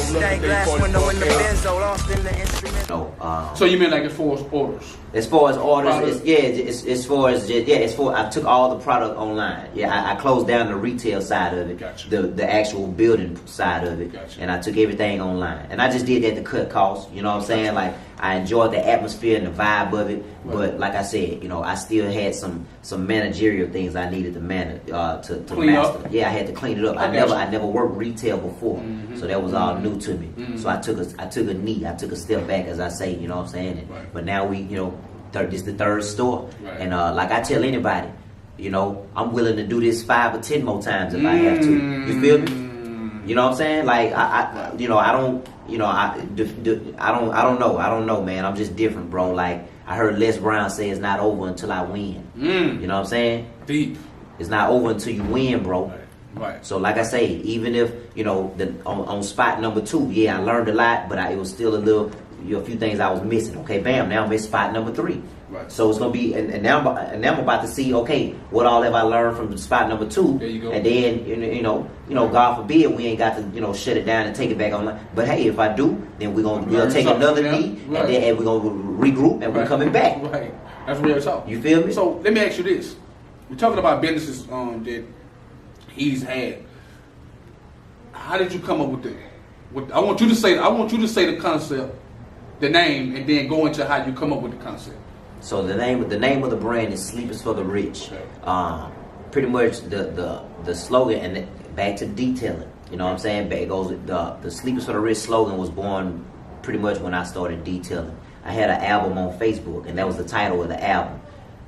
stained glass window in the benzo, lost in the instrument. No, so you mean like as far as orders? As far as orders, I took all the product online. Yeah, I closed down the retail side of it, gotcha. the actual building side of it, gotcha. and I took everything online. And I just did that to cut costs. You know what I'm saying? Like I enjoyed the atmosphere and the vibe of it, but like I said, you know, I still had some managerial things I needed to manage to clean master. up. Yeah, I had to clean it up. I never worked retail before, so that was all new to me. So I took a knee, I took a step back, as I say. You know what I'm saying? And, but now we, you know. This is the third store, and like I tell anybody, you know, I'm willing to do this 5 or 10 more times if I have to. You feel me? You know what I'm saying? Like I you know, I don't know, man. I'm just different, bro. Like I heard Les Brown say, "It's not over until I win." You know what I'm saying? Deep. It's not over until you win, bro. Right. So like I say, even if you know on spot number 2, yeah, I learned a lot, but it was still a few things I was missing. Okay, bam, now I'm at spot number 3. Right. So it's gonna be, and now I'm about to see, okay, what all have I learned from spot number 2? There you go. And then you know, God forbid we ain't got to shut it down and take it back online. But hey, if I do, then we'll take another knee, and then we're gonna regroup and we're coming back. Right. That's real talk. You feel me? So let me ask you this: we're talking about businesses that he's had. How did you come up with that? I want you to say the concept, the name, and then go into how you come up with the concept. So the name of the brand is Sleep is for the Rich. Pretty much the slogan, and back to detailing. You know what I'm saying? It goes the Sleep is for the Rich slogan was born pretty much when I started detailing. I had an album on Facebook, and that was the title of the album.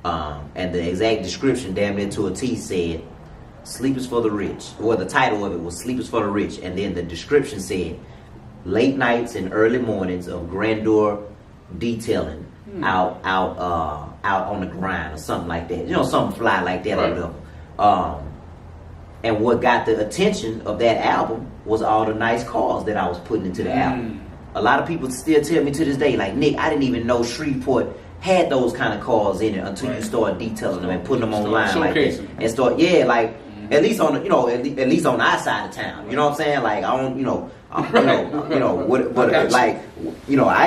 And the exact description, damn near to a T, said Sleep is for the Rich. Well, the title of it was Sleep is for the Rich, and then the description said late nights and early mornings of grandeur detailing out on the grind or something like that. You know, something fly like that or whatever. And what got the attention of that album was all the nice cars that I was putting into the album. A lot of people still tell me to this day, like, Nick, I didn't even know Shreveport had those kind of cars in it until you start detailing them and putting them online like that. And start, like, at least on the, at least on our side of town. You know what I'm saying? Like, I don't, I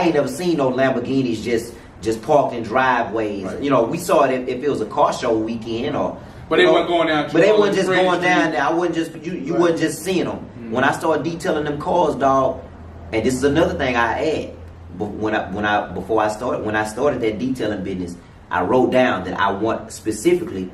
ain't never seen no Lamborghinis just parked in driveways. Right. You know, we saw it if it was a car show weekend or. But they weren't going down. But they weren't just going down there. I wouldn't just you wasn't just seeing them. When I started detailing them cars, dog, and this is another thing I add. When I started that detailing business, I wrote down that I want specifically.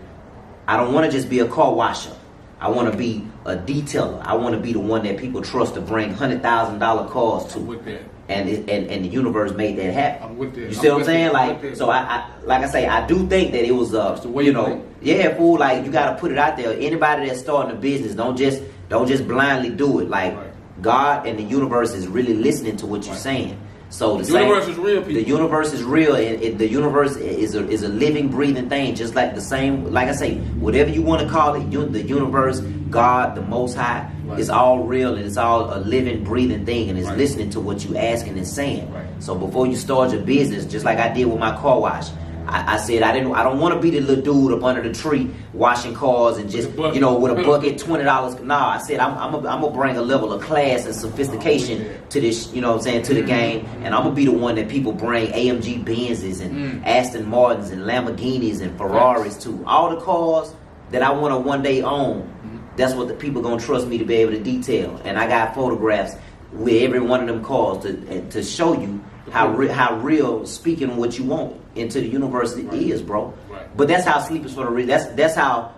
I don't want to just be a car washer. I want to be a detailer. I want to be the one that people trust to bring $100,000 cars to. With that. And the universe made that happen. I'm with that. You see what I'm saying? Like, so I like I say, I do think that it was fool. Like, you got to put it out there. Anybody that's starting a business, don't just blindly do it. Like, God and the universe is really listening to what you're saying. So the universe is real, people. The universe is real, and the universe is a living, breathing thing. Just like the same, like I say, whatever you want to call it, the universe, God, the Most High, it's all real and it's all a living, breathing thing, and it's listening to what you asking and saying. So before you start your business, just like I did with my car wash, I said I don't want to be the little dude up under the tree washing cars and just with a bucket, $20. Nah, I said I'm gonna bring a level of class and sophistication to this, you know what I'm saying, to the game, and I'm gonna be the one that people bring AMG Benzes and Aston Martins and Lamborghinis and Ferraris to. All the cars that I want to one day own. That's what the people gonna trust me to be able to detail, and I got photographs with every one of them cars to show you how real speaking what you want into the universe is, bro. But that's how Sleep is for the Rich. That's how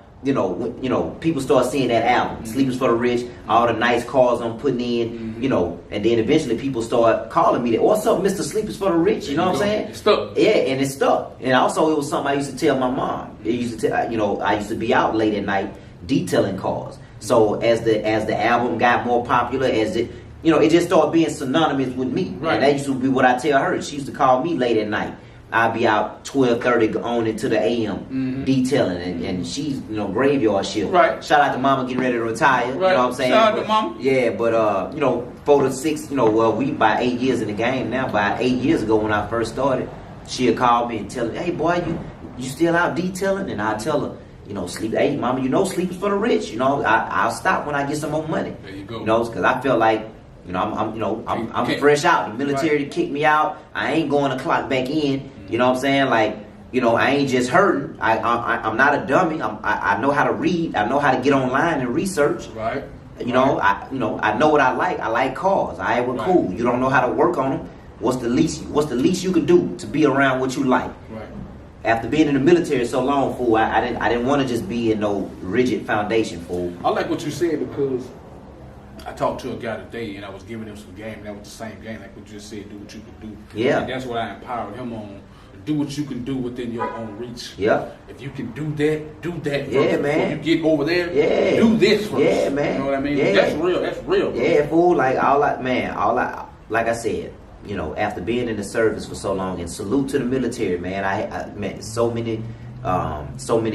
people start seeing that album. Sleep is for the Rich. All the nice cars I'm putting in, and then eventually people start calling me that. What's up, Mr. Sleep is for the Rich? You know what I'm saying? It's stuck. Yeah, and it's stuck. And also it was something I used to tell my mom. I used to be out late at night detailing cars. So as the album got more popular, it just started being synonymous with me. Right. And that used to be what I tell her. She used to call me late at night. I'd be out 12:30 on into the AM detailing, and she's graveyard shift. Right. Shout out to Mama getting ready to retire. Right. You know what I'm saying? Shout out to Mama. Yeah, but 4 to 6. We about 8 years in the game now. About 8 years ago when I first started, she'd call me and tell me, "Hey boy, you still out detailing?" And I tell her, sleep. Hey, Mama, sleep is for the rich. I'll stop when I get some more money. There you go. Because I felt like You know, I'm fresh out. The military kicked me out. I ain't going to clock back in. You know what I'm saying? Like, you know, I ain't just hurting. I'm not a dummy. I know how to read. I know how to get online and research. Right. You know, I know what I like. I like cars. We're cool. You don't know how to work on them. What's the least you could do to be around what you like? Right. After being in the military so long, fool, I didn't want to just be in no rigid foundation, fool. I like what you said because I talked to a guy today and I was giving him some game, and that was the same game like what you just said, do what you can do. Yeah. And that's what I empowered him on. Do what you can do within your own reach. Yeah. If you can do that first. Yeah, man. Before you get over there, yeah. do this first. Yeah, man. You know what I mean? Yeah. That's real. Bro. Yeah, fool. Like like I said, you know, after being in the service for so long, and salute to the military, man. I met so many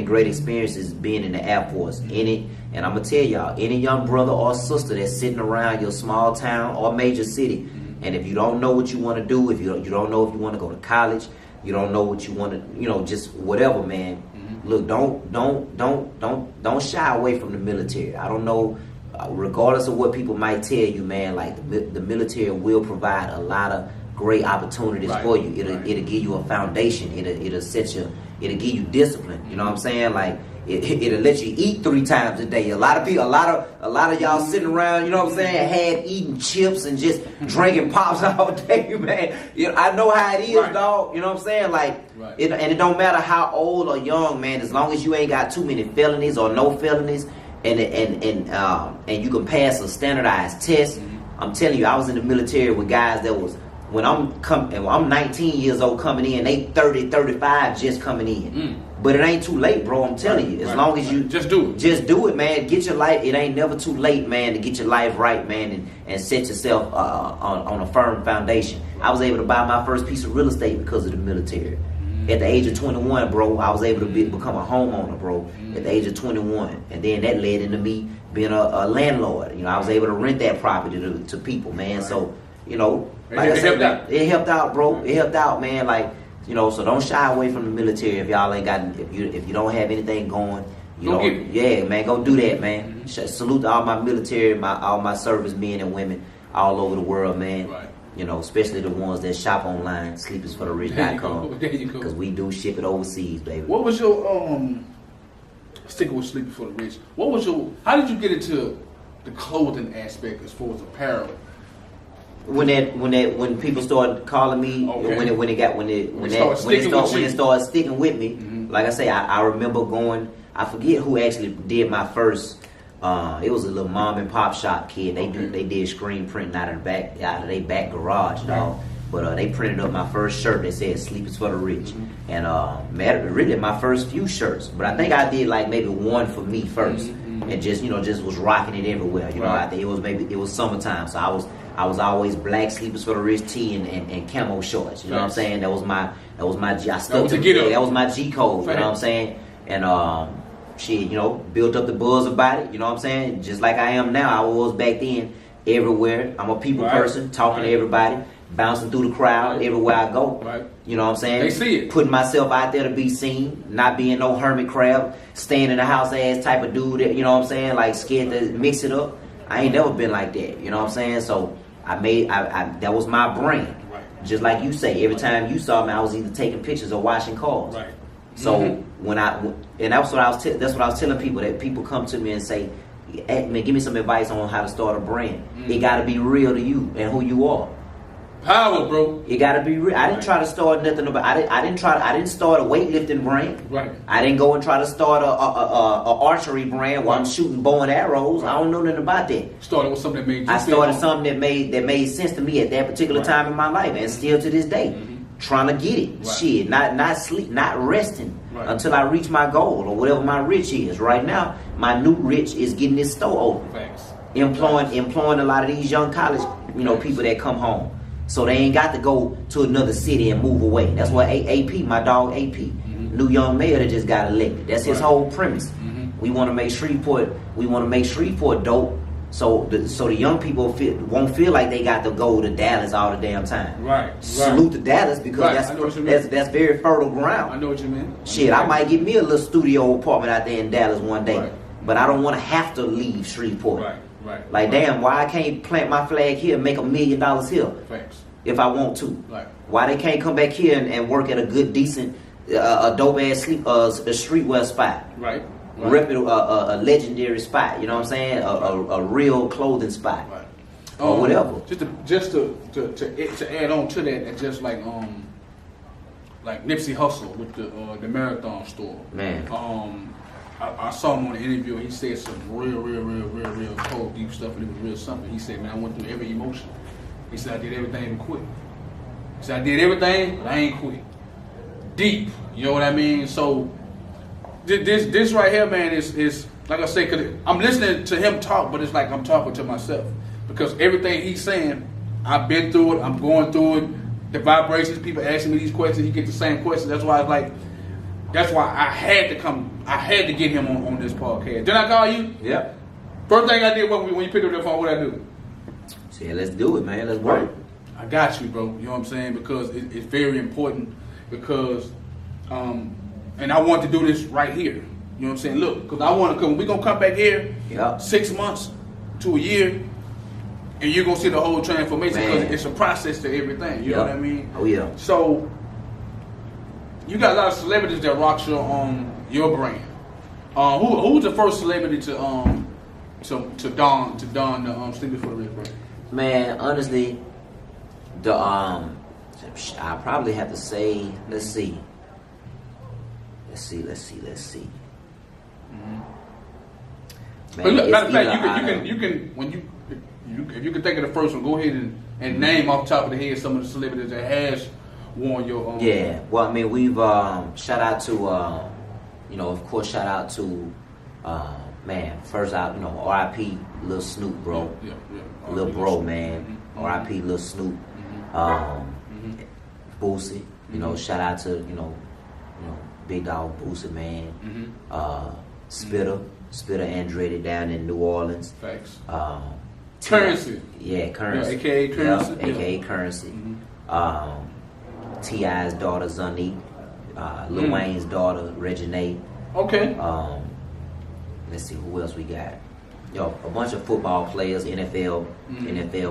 great experiences being in the Air Force. And I'm gonna tell y'all, any young brother or sister that's sitting around your small town or major city, and if you don't know what you want to do, if you don't know if you want to go to college, you don't know what you want to, you know, just whatever, man. Look, don't shy away from the military. I don't know, regardless of what people might tell you, man. Like the military will provide a lot of great opportunities for you. It'll give you a foundation. It'll give you discipline. You know what I'm saying? Like it'll let you eat 3 times a day. A lot of people, a lot of y'all sitting around, you know what I'm saying, half eating chips and just drinking pops all day, man. You know, I know how it is, dog. You know what I'm saying? Like, and it don't matter how old or young, man. As long as you ain't got too many felonies or no felonies, and you can pass a standardized test. I'm telling you, I was in the military with guys that was, when I'm 19 years old coming in, they 30, 35 just coming in. But it ain't too late, bro. I'm telling you. As long as you just do it. Just do it, man. Get your life. It ain't never too late, man, to get your life right, man, and set yourself on a firm foundation. I was able to buy my first piece of real estate because of the military. At the age of 21, bro, I was able to become a homeowner, bro, at the age of 21. And then that led into me being a landlord. You know, I was able to rent that property to people, man. So, you know, like I said, it helped out, bro. It helped out, man. Like, you know, so don't shy away from the military if y'all ain't got, if you don't have anything going. You know, yeah, man, go do that, man. Salute to all my military, all my servicemen and women all over the world, man. You know, especially the ones that shop online, sleepersfortherich.com. There you go. Because we do ship it overseas, baby. What was your sticking with Sleeping for the Rich? How did you get into the clothing aspect as far as apparel? When people started calling me, when it started sticking with me, like I say, I remember going. I forget who actually did my first. It was a little mom and pop shop kid. They did screen printing out of their back garage, dog. But they printed up my first shirt that said "Sleepers for the Rich," and really my first few shirts. But I think I did like maybe one for me first, and just was rocking it everywhere. You know, I think it was summertime, so I was always black Sleepers for the Rich tee and camo shorts. You know what I'm saying? That was my G. I stuck to it. That was my G code. You know what I'm saying? And shit, you know, built up the buzz about it. You know what I'm saying? Just like I am now, I was back then. Everywhere, I'm a people person, talking to everybody, bouncing through the crowd everywhere I go. You know what I'm saying? They see it. Putting myself out there to be seen, not being no hermit crab, staying in the house ass type of dude. That, you know what I'm saying? Like scared to mix it up. I ain't never been like that. You know what I'm saying? So I that was my brand. Just like you say, every time you saw me, I was either taking pictures or washing cars. So that's what I was telling people, that people come to me and say, hey, man, give me some advice on how to start a brand. It got to be real to you and who you are. Power, bro. It got to be real. I didn't try to start nothing about. I didn't start a weightlifting brand. I didn't go and try to start a archery brand while I'm shooting bow and arrows. I don't know nothing about that. Started with something that made you I started something that made sense to me at that particular time in my life, and still to this day. Trying to get it. Shit, not sleep, not resting until I reach my goal or whatever my rich is. Right now, my new rich is getting this store open. Employing a lot of these young college, people that come home. So they ain't got to go to another city and move away. That's what AP, my dog AP, new young mayor that just got elected. That's his whole premise. We want to make Shreveport dope. So the young people won't feel like they got to go to Dallas all the damn time. Salute to Dallas because that's very fertile ground. I know what you mean. Shit, I might get me a little studio apartment out there in Dallas one day, but I don't want to have to leave Shreveport. Right. Like, damn, why I can't plant my flag here and make $1 million here? Facts. If I want to. Right. Why they can't come back here and work at a good, decent, a dope ass a streetwear spot? Right. Reputable, a legendary spot. You know what I'm saying? A real clothing spot. Right. Or whatever. Just to add on to that, and just like Nipsey Hussel with the marathon store. Man. I saw him on the interview. He said some real cold, deep stuff, and it was real something. He said, "Man, I went through every emotion." He said, "I did everything and quit." He said, "I did everything, but I ain't quit." Deep, you know what I mean? So this right here, man, is like I say, 'cause I'm listening to him talk, but it's like I'm talking to myself, because everything he's saying, I've been through it. I'm going through it. The vibrations, people asking me these questions, he get the same questions. That's why that's why I had to come. I had to get him on this podcast. Didn't I call you? Yeah. First thing I did when you picked up the phone, what I do? Yeah, let's do it, man. Let's work. I got you, bro. You know what I'm saying? Because it's very important. Because, and I want to do this right here. You know what I'm saying? Look, because I want to come. We're gonna come back here. Yeah. 6 months to a year, and you're gonna see the whole transformation, because it's a process to everything. You know what I mean? Oh yeah. So you got a lot of celebrities that rock your brand. Who's the first celebrity to don the Sleeping for the Rich brand? Man, honestly, I probably have to say, let's see. Mm-hmm. Man, matter of fact, you can if you can think of the first one, go ahead and name off the top of the head some of the celebrities that has worn your Yeah, well, I mean, we've shout out to of course, shout out to man, first out, R.I.P. Lil Snoop, bro. Yeah. Lil bro, man. Mm-hmm. R.I.P. Lil Snoop. Boosie. Shout out to Big Dog Boosie, man. Spitter Andretti down in New Orleans. Facts. Currency. Currency. Yeah, Currency. Yeah, AKA Currency. Yeah, AKA Currency. T.I.'s daughter, Zunique. Lil Wayne's daughter, Reginae. Okay. Let's see who else we got. A bunch of football players, NFL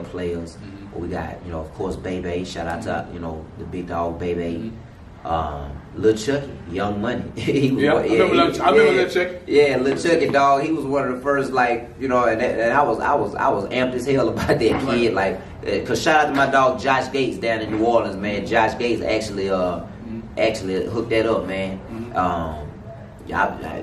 players. We got, of course, Bebe. Shout out to the big dog Bebe. Lil Chucky, Young Money. I remember Lil Chucky. Yeah, Lil Chucky, dog. He was one of the first, and I was amped as hell about that kid, cause shout out to my dog Josh Gates down in New Orleans, man. Josh Gates actually hooked that up, man.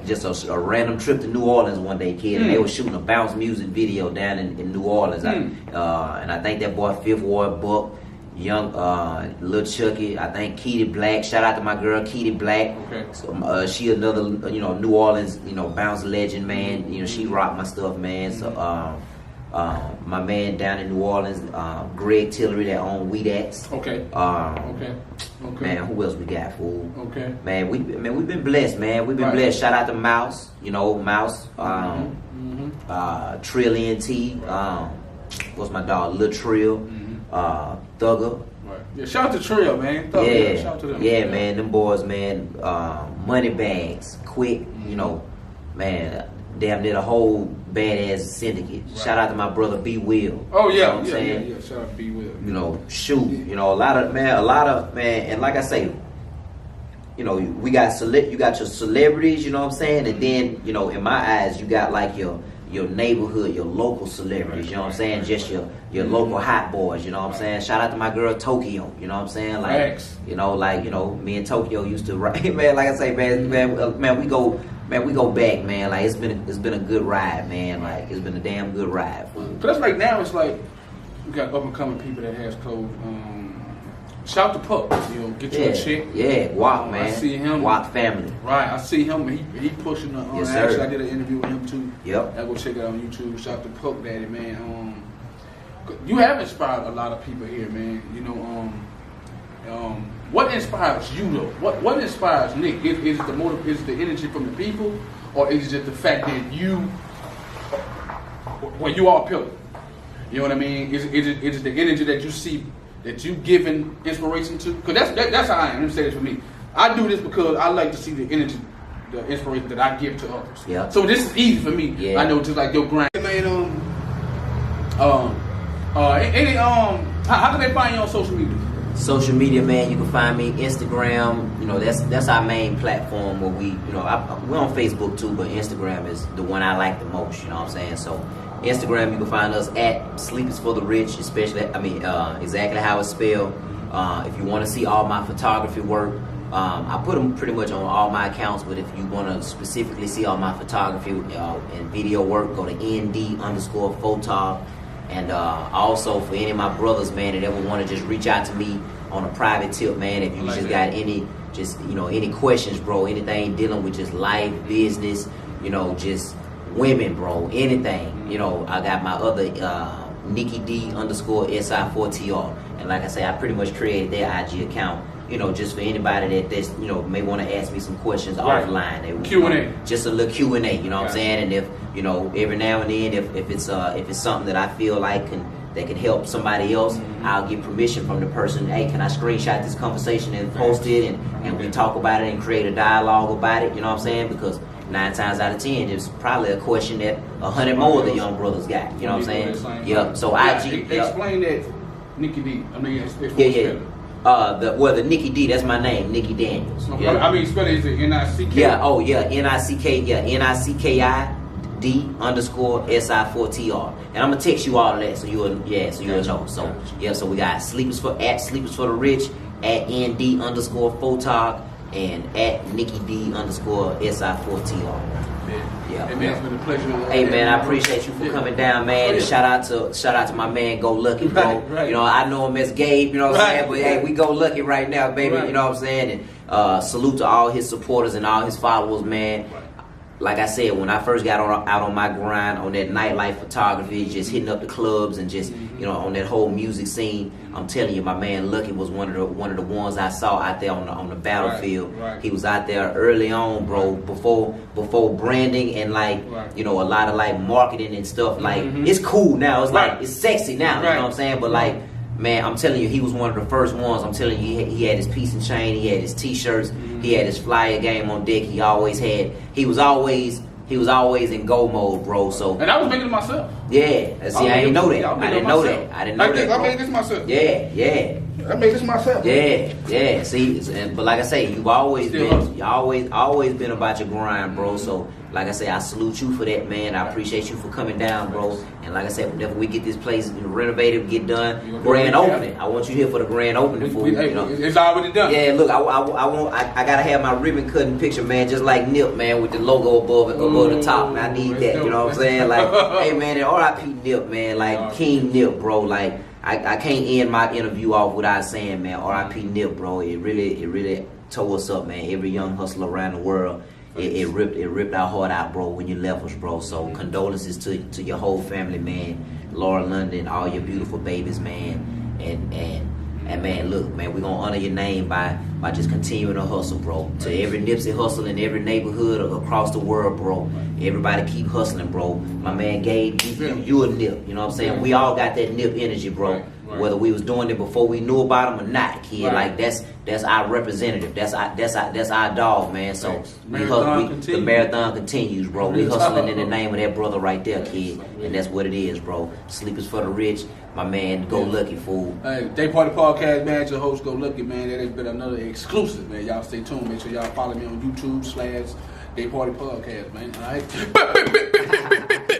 Just a random trip to New Orleans one day, kid, and they were shooting a bounce music video down in New Orleans. And I think that boy Fifth Ward Buck, young Lil Chucky, I think Keely Black. Shout out to my girl Keely Black. Okay. So, she another New Orleans bounce legend, man. She rocked my stuff, man. So my man down in New Orleans, Greg Tillery, that owned Weedax. Okay. Okay. Man, who else we got, fool? Okay. Man, we've been blessed, man. We've been blessed. Shout out to Mouse, Mouse, Trillion T, what's my dog, Lil Trill, Thugger. Right. Yeah, shout out to Trill, man. Thugger, shout out to them. Yeah, man, them boys, man. Money Bags, Quick, man. Damn near the whole badass syndicate. Right. Shout out to my brother B Will. Oh yeah, you know what I'm saying? Yeah. Shout out to B Will. A lot of man, and like I say, we got you got your celebrities, you know what I'm saying, and then in my eyes, you got like your neighborhood, your local celebrities, you know what I'm saying, just your local hot boys, you know what I'm saying. Shout out to my girl Tokyo, you know what I'm saying, me and Tokyo used to write, man. Like I say, man, we go. Man, we go back, man. Like it's been a good ride, man. Like it's been a damn good ride. So that's like now. It's like we got up and coming people that has clothes. Shout to Puck, get you a chick. Yeah, Walk, man. I see him. Walk family. Right, I see him. He pushing the. Yes, sir. Actually, I did an interview with him too. Yep. I go check it out on YouTube. Shout to Puck, Daddy, man. You have inspired a lot of people here, man. What inspires you though? What inspires Nick? Is it the motive? Is it the energy from the people, or is it just the fact that you are a pillar? You know what I mean? Is it the energy that you see, that you giving inspiration to? Because that's how I am. Let me say this for me. I do this because I like to see the energy, the inspiration that I give to others. Yeah. So this is easy for me. Yeah. I know, just like your grind. Man, How can they find you on social media? Social media, man, you can find me Instagram. You know, that's our main platform where we, you know, we're on Facebook too, but Instagram is the one I like the most. You know what I'm saying? So Instagram, you can find us at Sleep is for the Rich, especially, exactly how it's spelled. If you want to see all my photography work, I put them pretty much on all my accounts, but if you want to specifically see all my photography and video work, go to ND_photog. And also for any of my brothers, man, that ever want to just reach out to me on a private tip, man, if you just got any questions, bro, anything dealing with just life, business, you know, just women, bro, anything, you know, I got my other Nikki D_SI4TR. And like I say, I pretty much created their IG account, you know, just for anybody that's, you know, may want to ask me some questions offline. Q&A. Just a little Q&A, you know what I'm saying? And if, you know, every now and then, if it's something that I feel like that can help somebody else, I'll get permission from the person. Hey, can I screenshot this conversation and post it, and we talk about it and create a dialogue about it, you know what I'm saying? Because 9 times out of 10, it's probably a question that 100 more of the young brothers got, you know what I'm saying? Yep, so IG. Explain that, Nikki D. I mean, yeah. The Nikki D, that's my name, Nikki Daniels. Yeah. I mean, spell it, is it N-I-C-K? Yeah, N-I-C-K, N-I-C-K-I D_SI4TR. And I'm gonna text you all of that so you'll know. So yeah, so we got Sleepers for the Rich, at ND_photog, and at Nikki D_SI4TR. Yeah. Hey man, it's been a pleasure. Hey man, I appreciate you for coming down, man. And shout out to my man Go Lucky, bro. Right. You know, I know him as Gabe, you know what I'm saying? But hey, we Go Lucky right now, baby. You know what I'm saying? And salute to all his supporters and all his followers, man. Like I said, when I first got out on my grind on that nightlife photography, just hitting up the clubs and just you know, on that whole music scene, I'm telling you, my man Lucky was one of the ones I saw out there on the battlefield. Right. He was out there early on, bro, before branding and like you know, a lot of like marketing and stuff. Like it's cool now. It's like it's sexy now. You know what I'm saying? But like, man, I'm telling you, he was one of the first ones. I'm telling you, he had his piece and chain, he had his t-shirts, he had his flyer game on deck. He was always in go mode, bro. So and I was making it myself. Yeah, see, I didn't know that. I didn't know that. I made this myself. Yeah. I made this myself. Yeah. See, but like I say, you've always been about your grind, bro. So like I say, I salute you for that, man. I appreciate you for coming down, bro. And like I said, whenever we get this place renovated, get done, grand opening. I want you here for the grand opening. You know, it's already done. Yeah, look, I gotta have my ribbon cutting picture, man, just like Nip, man, with the logo above the top. Man, I need that. You know what I'm saying? Like, hey, man, and R.I.P. Nip, man, like King Nip, bro. Like, I can't end my interview off without saying, man, R.I.P. Nip, bro. It really tore us up, man. Every young hustler around the world. It ripped our heart out, bro, when you left us, bro. So condolences to your whole family, man. Laura London, all your beautiful babies, man. And man, look, man, we're gonna honor your name by just continuing to hustle, bro. To every Nipsey Hussel in every neighborhood across the world, bro. Everybody keep hustling, bro. My man Gabe, you a Nip, you know what I'm saying? We all got that Nip energy, bro. Whether we was doing it before we knew about him or not, kid. Like that's our representative. That's our dog, man. So the marathon continues, bro. We hustling in the name of that brother right there, kid. And that's what it is, bro. Sleepers for the Rich. My man, Go Lucky, fool. Hey, Day Party Podcast, man. Your host, Go Lucky, man. That has been another exclusive, man. Y'all stay tuned. Make sure y'all follow me on YouTube / Day Party Podcast, man. All right.